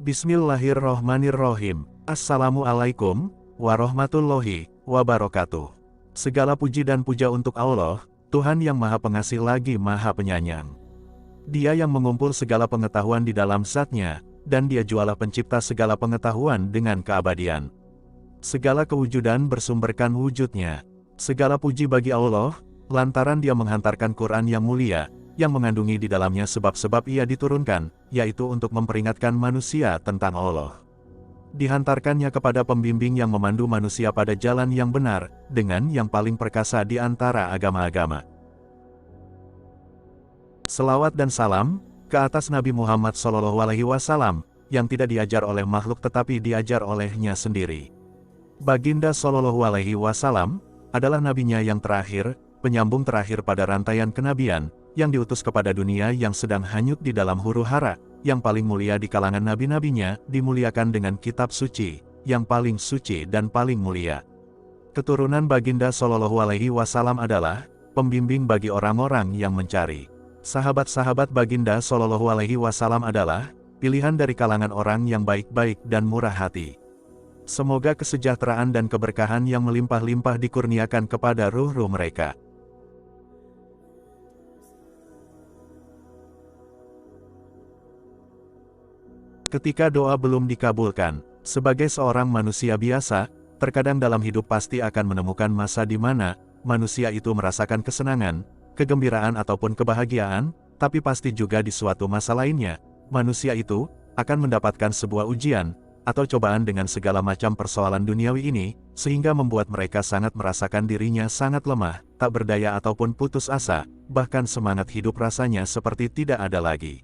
Bismillahirrohmanirrohim. Assalamualaikum warahmatullahi wabarakatuh. Segala puji dan puja untuk Allah, Tuhan yang Maha Pengasih lagi Maha Penyayang. Dia yang mengumpul segala pengetahuan di dalam zat-Nya, dan Dia jualah pencipta segala pengetahuan dengan keabadian. Segala kewujudan bersumberkan wujud-Nya. Segala puji bagi Allah, lantaran Dia menghantarkan Quran yang mulia, yang mengandungi di dalamnya sebab-sebab Ia diturunkan, yaitu untuk memperingatkan manusia tentang Allah. Dihantarkannya kepada pembimbing yang memandu manusia pada jalan yang benar, dengan yang paling perkasa di antara agama-agama. Selawat dan salam ke atas Nabi Muhammad SAW, yang tidak diajar oleh makhluk tetapi diajar olehnya sendiri. Baginda SAW adalah nabinya yang terakhir, penyambung terakhir pada rantaian kenabian, yang diutus kepada dunia yang sedang hanyut di dalam huru-hara, yang paling mulia di kalangan nabi-nabinya, dimuliakan dengan kitab suci, yang paling suci dan paling mulia. Keturunan Baginda SAW adalah pembimbing bagi orang-orang yang mencari. Sahabat-sahabat Baginda SAW adalah pilihan dari kalangan orang yang baik-baik dan murah hati. Semoga kesejahteraan dan keberkahan yang melimpah-limpah dikurniakan kepada ruh-ruh mereka. Ketika doa belum dikabulkan, sebagai seorang manusia biasa, terkadang dalam hidup pasti akan menemukan masa di mana manusia itu merasakan kesenangan, kegembiraan ataupun kebahagiaan, tapi pasti juga di suatu masa lainnya, manusia itu akan mendapatkan sebuah ujian atau cobaan dengan segala macam persoalan duniawi ini, sehingga membuat mereka sangat merasakan dirinya sangat lemah, tak berdaya ataupun putus asa, bahkan semangat hidup rasanya seperti tidak ada lagi.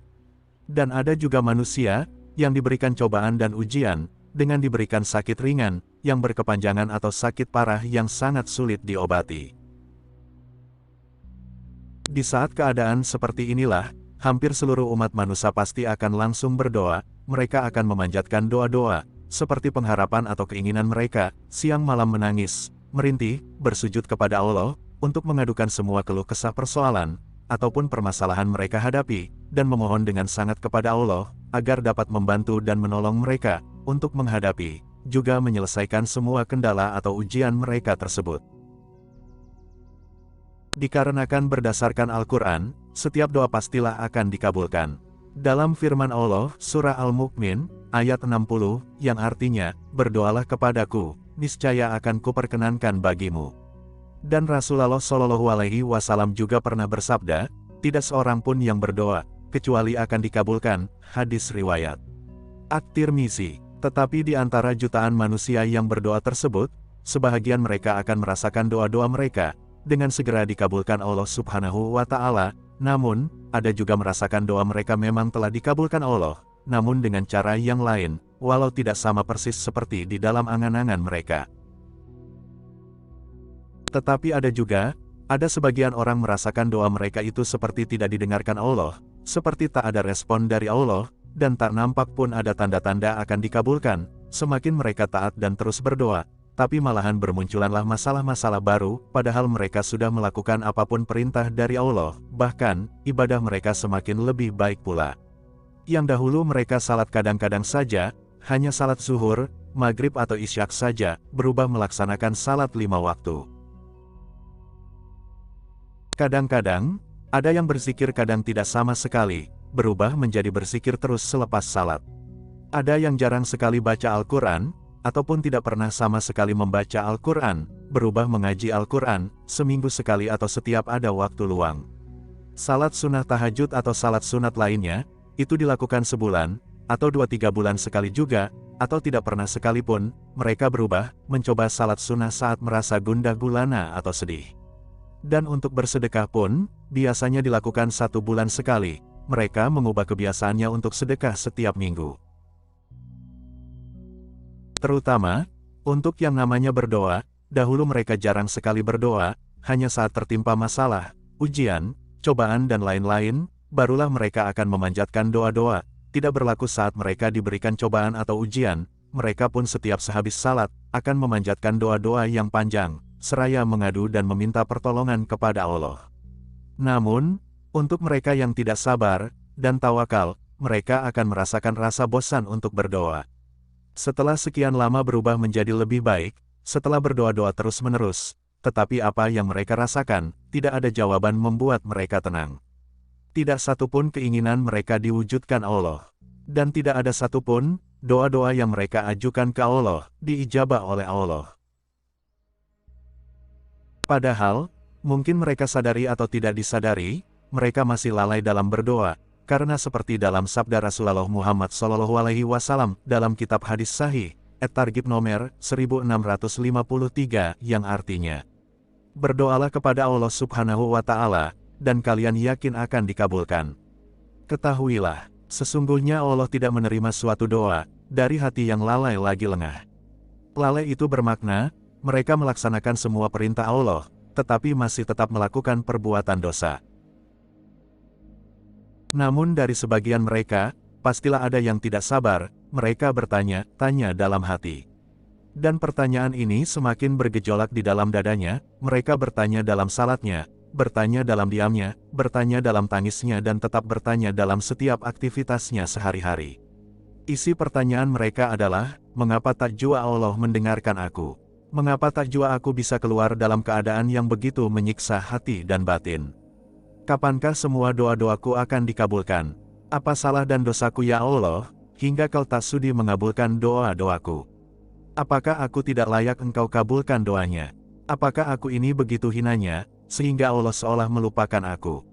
Dan ada juga manusia yang diberikan cobaan dan ujian, dengan diberikan sakit ringan, yang berkepanjangan atau sakit parah yang sangat sulit diobati. Di saat keadaan seperti inilah, hampir seluruh umat manusia pasti akan langsung berdoa, mereka akan memanjatkan doa-doa, seperti pengharapan atau keinginan mereka, siang malam menangis, merintih, bersujud kepada Allah, untuk mengadukan semua keluh kesah persoalan, ataupun permasalahan mereka hadapi, dan memohon dengan sangat kepada Allah, agar dapat membantu dan menolong mereka, untuk menghadapi, juga menyelesaikan semua kendala atau ujian mereka tersebut. Dikarenakan berdasarkan Al-Quran, setiap doa pastilah akan dikabulkan. Dalam firman Allah, Surah Al-Mu'min, ayat 60, yang artinya, berdoalah kepadaku, niscaya akan kuperkenankan bagimu. Dan Rasulullah SAW juga pernah bersabda, tidak seorang pun yang berdoa, kecuali akan dikabulkan, hadis riwayat At-Tirmizi. Tetapi di antara jutaan manusia yang berdoa tersebut, sebahagian mereka akan merasakan doa-doa mereka, dengan segera dikabulkan Allah Subhanahu wa Ta'ala, namun, ada juga merasakan doa mereka memang telah dikabulkan Allah, namun dengan cara yang lain, walau tidak sama persis seperti di dalam angan-angan mereka. Tetapi ada sebagian orang merasakan doa mereka itu seperti tidak didengarkan Allah, seperti tak ada respon dari Allah, dan tak nampak pun ada tanda-tanda akan dikabulkan, semakin mereka taat dan terus berdoa, tapi malahan bermunculanlah masalah-masalah baru, padahal mereka sudah melakukan apapun perintah dari Allah, bahkan, ibadah mereka semakin lebih baik pula. Yang dahulu mereka salat kadang-kadang saja, hanya salat zuhur, maghrib atau isyak saja, berubah melaksanakan salat 5 waktu. Kadang-kadang, ada yang berzikir kadang tidak sama sekali, berubah menjadi berzikir terus selepas salat. Ada yang jarang sekali baca Al-Quran, ataupun tidak pernah sama sekali membaca Al-Quran, berubah mengaji Al-Quran, seminggu sekali atau setiap ada waktu luang. Salat sunnah tahajud atau salat sunat lainnya, itu dilakukan sebulan, atau 2-3 bulan sekali juga, atau tidak pernah sekalipun, mereka berubah, mencoba salat sunnah saat merasa gundah gulana atau sedih. Dan untuk bersedekah pun, biasanya dilakukan 1 bulan sekali, mereka mengubah kebiasaannya untuk sedekah setiap minggu. Terutama, untuk yang namanya berdoa, dahulu mereka jarang sekali berdoa, hanya saat tertimpa masalah, ujian, cobaan dan lain-lain, barulah mereka akan memanjatkan doa-doa, tidak berlaku saat mereka diberikan cobaan atau ujian, mereka pun setiap sehabis salat, akan memanjatkan doa-doa yang panjang, seraya mengadu dan meminta pertolongan kepada Allah. Namun, untuk mereka yang tidak sabar, dan tawakal, mereka akan merasakan rasa bosan untuk berdoa. Setelah sekian lama berubah menjadi lebih baik, setelah berdoa-doa terus-menerus, tetapi apa yang mereka rasakan, tidak ada jawaban membuat mereka tenang. Tidak satupun keinginan mereka diwujudkan Allah. Dan tidak ada satupun doa-doa yang mereka ajukan ke Allah, diijabah oleh Allah. Padahal, mungkin mereka sadari atau tidak disadari, mereka masih lalai dalam berdoa, karena seperti dalam sabda Rasulullah Muhammad SAW dalam kitab hadis sahih, At-Targhib nomor 1653 yang artinya, berdoalah kepada Allah Subhanahu wa Ta'ala, dan kalian yakin akan dikabulkan. Ketahuilah, sesungguhnya Allah tidak menerima suatu doa dari hati yang lalai lagi lengah. Lalai itu bermakna, mereka melaksanakan semua perintah Allah, tetapi masih tetap melakukan perbuatan dosa. Namun dari sebagian mereka, pastilah ada yang tidak sabar, mereka bertanya-tanya dalam hati. Dan pertanyaan ini semakin bergejolak di dalam dadanya, mereka bertanya dalam salatnya, bertanya dalam diamnya, bertanya dalam tangisnya dan tetap bertanya dalam setiap aktivitasnya sehari-hari. Isi pertanyaan mereka adalah, mengapa tak jua Allah mendengarkan aku? Mengapa tak jua aku bisa keluar dalam keadaan yang begitu menyiksa hati dan batin? Kapankah semua doa-doaku akan dikabulkan? Apa salah dan dosaku ya Allah, hingga Kau tak sudi mengabulkan doa-doaku? Apakah aku tidak layak Engkau kabulkan doanya? Apakah aku ini begitu hinanya, sehingga Allah seolah melupakan aku?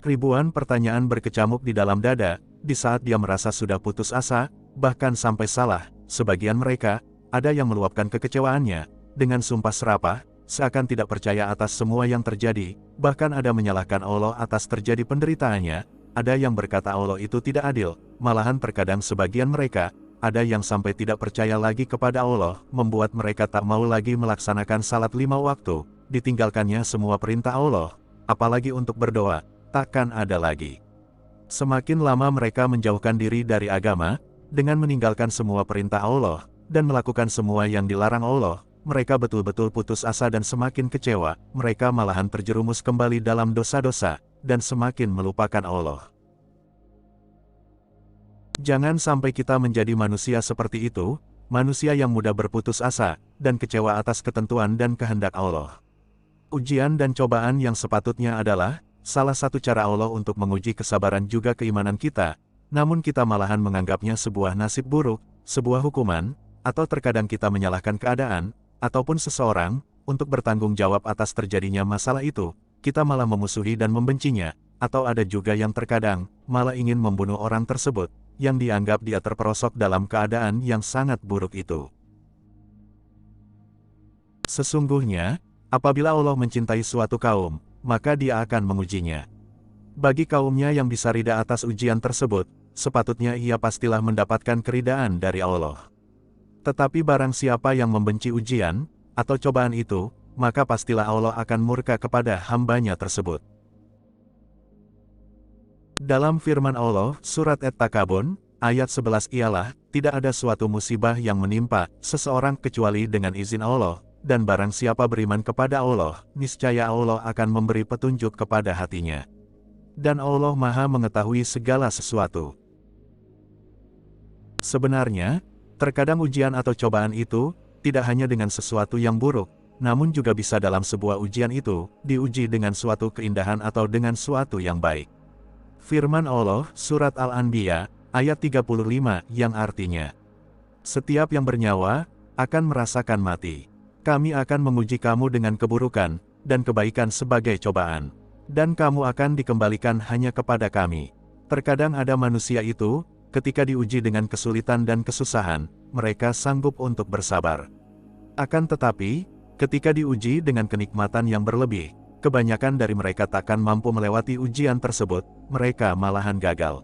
Ribuan pertanyaan berkecamuk di dalam dada, di saat dia merasa sudah putus asa, bahkan sampai salah. Sebagian mereka, ada yang meluapkan kekecewaannya, dengan sumpah serapah, seakan tidak percaya atas semua yang terjadi, bahkan ada menyalahkan Allah atas terjadi penderitaannya, ada yang berkata Allah itu tidak adil, malahan terkadang sebagian mereka, ada yang sampai tidak percaya lagi kepada Allah, membuat mereka tak mau lagi melaksanakan salat 5 waktu, ditinggalkannya semua perintah Allah, apalagi untuk berdoa, takkan ada lagi. Semakin lama mereka menjauhkan diri dari agama, dengan meninggalkan semua perintah Allah, dan melakukan semua yang dilarang Allah, mereka betul-betul putus asa dan semakin kecewa, mereka malahan terjerumus kembali dalam dosa-dosa, dan semakin melupakan Allah. Jangan sampai kita menjadi manusia seperti itu, manusia yang mudah berputus asa, dan kecewa atas ketentuan dan kehendak Allah. Ujian dan cobaan yang sepatutnya adalah, salah satu cara Allah untuk menguji kesabaran juga keimanan kita, namun kita malahan menganggapnya sebuah nasib buruk, sebuah hukuman, atau terkadang kita menyalahkan keadaan, ataupun seseorang, untuk bertanggung jawab atas terjadinya masalah itu, kita malah memusuhi dan membencinya, atau ada juga yang terkadang, malah ingin membunuh orang tersebut, yang dianggap dia terperosok dalam keadaan yang sangat buruk itu. Sesungguhnya, apabila Allah mencintai suatu kaum, maka dia akan mengujinya. Bagi kaumnya yang bisa ridha atas ujian tersebut, sepatutnya ia pastilah mendapatkan keridaan dari Allah. Tetapi barang siapa yang membenci ujian, atau cobaan itu, maka pastilah Allah akan murka kepada hambanya tersebut. Dalam firman Allah, surat At-Takabun, ayat 11 ialah, tidak ada suatu musibah yang menimpa seseorang kecuali dengan izin Allah, dan barang siapa beriman kepada Allah, niscaya Allah akan memberi petunjuk kepada hatinya. Dan Allah Maha mengetahui segala sesuatu. Sebenarnya, terkadang ujian atau cobaan itu, tidak hanya dengan sesuatu yang buruk, namun juga bisa dalam sebuah ujian itu, diuji dengan suatu keindahan atau dengan suatu yang baik. Firman Allah, surat Al-Anbiya, ayat 35, yang artinya, setiap yang bernyawa, akan merasakan mati. Kami akan menguji kamu dengan keburukan, dan kebaikan sebagai cobaan. Dan kamu akan dikembalikan hanya kepada kami. Terkadang ada manusia itu, ketika diuji dengan kesulitan dan kesusahan, mereka sanggup untuk bersabar. Akan tetapi, ketika diuji dengan kenikmatan yang berlebih, kebanyakan dari mereka takkan mampu melewati ujian tersebut, mereka malahan gagal.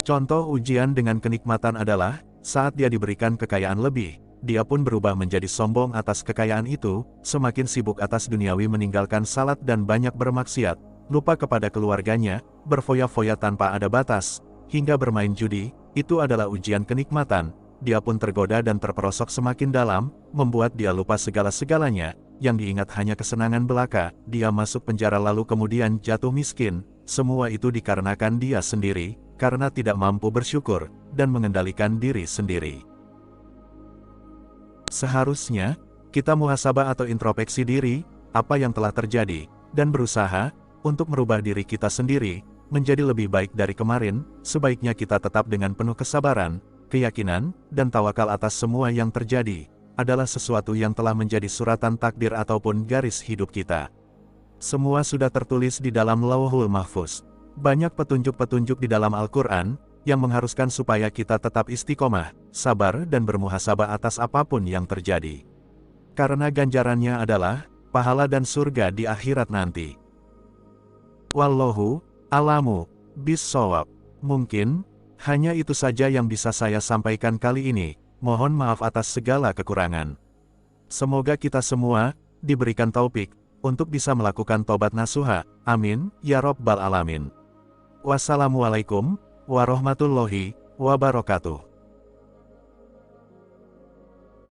Contoh ujian dengan kenikmatan adalah, saat dia diberikan kekayaan lebih, dia pun berubah menjadi sombong atas kekayaan itu, semakin sibuk atas duniawi meninggalkan salat dan banyak bermaksiat, lupa kepada keluarganya, berfoya-foya tanpa ada batas, hingga bermain judi, itu adalah ujian kenikmatan, dia pun tergoda dan terperosok semakin dalam, membuat dia lupa segala-segalanya, yang diingat hanya kesenangan belaka, dia masuk penjara lalu kemudian jatuh miskin, semua itu dikarenakan dia sendiri, karena tidak mampu bersyukur, dan mengendalikan diri sendiri. Seharusnya, kita muhasabah atau introspeksi diri, apa yang telah terjadi, dan berusaha, untuk merubah diri kita sendiri, menjadi lebih baik dari kemarin. Sebaiknya kita tetap dengan penuh kesabaran, keyakinan, dan tawakal atas semua yang terjadi, adalah sesuatu yang telah menjadi suratan takdir ataupun garis hidup kita. Semua sudah tertulis di dalam Lauhul Mahfuz. Banyak petunjuk-petunjuk di dalam Al-Quran, yang mengharuskan supaya kita tetap istiqomah, sabar dan bermuhasabah atas apapun yang terjadi. Karena ganjarannya adalah pahala dan surga di akhirat nanti. Wallahu a'lamu bis-shawab. Mungkin hanya itu saja yang bisa saya sampaikan kali ini. Mohon maaf atas segala kekurangan. Semoga kita semua diberikan taufik untuk bisa melakukan tobat nasuha. Amin ya rabbal alamin. Wassalamualaikum warahmatullahi wabarakatuh.